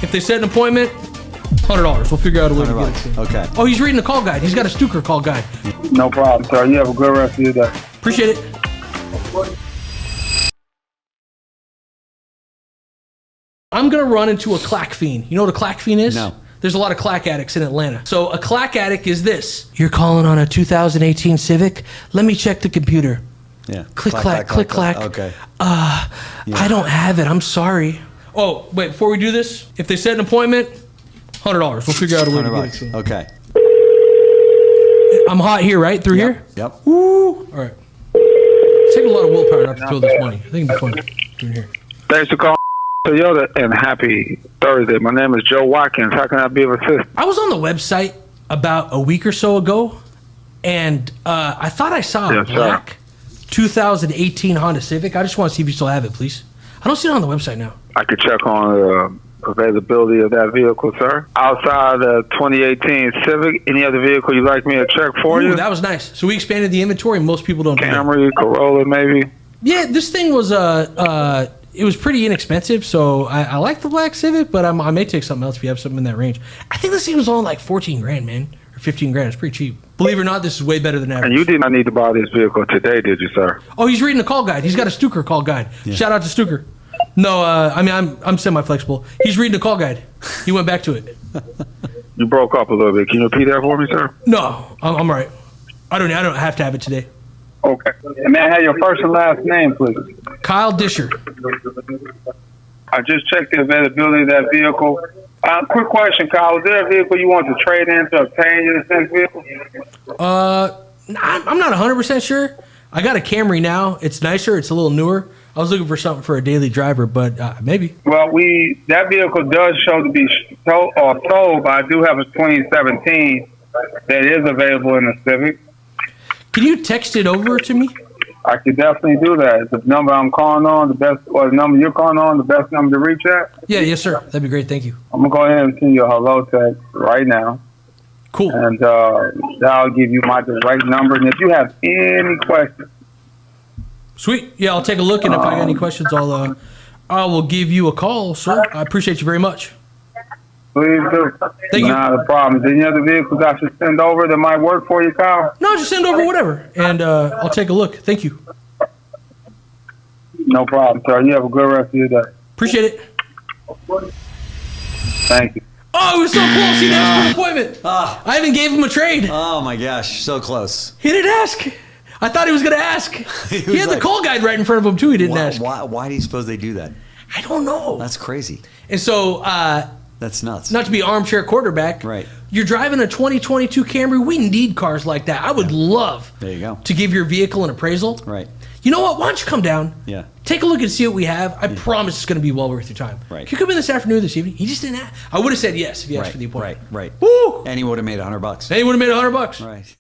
If they set an appointment, $100. We'll figure out a way to get it to him. Okay. Oh, he's reading the call guide. He's got a Stuker call guide. No problem, sir. You have a good rest of your day. Appreciate it. I'm going to run into a clack fiend. You know what a clack fiend is? No. There's a lot of clack addicts in Atlanta. So a clack addict is this. You're calling on a 2018 Civic? Let me check the computer. Yeah. Click, clack, click, clack. Okay. I don't have it. I'm sorry. Oh, wait, before we do this, if they set an appointment, $100. We'll figure out a way to get it to them. Okay. I'm hot here, right? Through here? Yep. Woo! All right. It's taking a lot of willpower not to throw this money. I think it'd be fun doing here. Thanks for calling Toyota and happy Thursday. My name is Joe Watkins. How can I be of assistance? I was on the website about a week or so ago, and I thought I saw a black 2018 Honda Civic. I just want to see if you still have it, please. I don't see it on the website now. I could check on the availability of that vehicle, sir. Outside the 2018 Civic, any other vehicle you'd like me to check for you? That was nice. So we expanded the inventory. Most people don't do that. Camry, Corolla, maybe? Yeah, this thing was it was pretty inexpensive, so I like the black Civic, but I may take something else if you have something in that range. I think this thing was only like 14 grand, man, or 15 grand. It's pretty cheap. Believe it or not, this is way better than average. And you did not need to buy this vehicle today, did you, sir? Oh, he's reading the call guide. He's got a Stuker call guide. Yeah. Shout out to Stuker. No, I mean I'm semi-flexible. He's reading the call guide. He went back to it. You broke up a little bit. Can you repeat that for me, sir? No, I'm all right. I don't have to have it today. Okay. And may I have your first and last name, please? Kyle Disher. I just checked the availability of that vehicle. Quick question, Kyle. Is there a vehicle you want to trade in to obtain your next vehicle? I'm not 100% sure. I got a Camry now. It's nicer. It's a little newer. I was looking for something for a daily driver, but maybe. Well, that vehicle does show to be sold, but I do have a 2017 that is available in the Civic. Can you text it over to me? I could definitely do that. Is the number I'm calling on the best, or the number you're calling on the best number to reach at? Yeah, yes, sir. That'd be great. Thank you. I'm going to go ahead and send you a hello text right now. Cool. And that'll give you my direct number. And if you have any questions. Sweet. Yeah, I'll take a look, and if I got any questions, I will give you a call, sir. I appreciate you very much. Please do. Thank you. Not a problem. Is there any other vehicles I should send over that might work for you, Kyle? No, just send over whatever, and I'll take a look. Thank you. No problem, sir. You have a good rest of your day. Appreciate it. Thank you. Oh, it was so close. He didn't ask for an appointment. I even gave him a trade. Oh, my gosh. So close. He didn't ask. I thought he was going to ask. He had the call guide right in front of him, too. He didn't ask. Why do you suppose they do that? I don't know. That's crazy. And so... that's nuts. Not to be armchair quarterback. Right. You're driving a 2022 Camry. We need cars like that. I would love there you go. to give your vehicle an appraisal. Right. You know what? Why don't you come down? Yeah. Take a look and see what we have. I promise it's going to be well worth your time. Right. Can you come in this afternoon, this evening? He just didn't ask. I would have said yes if he asked for the appointment. Right. Woo! And he would have made $100. And he would have made $100. Right.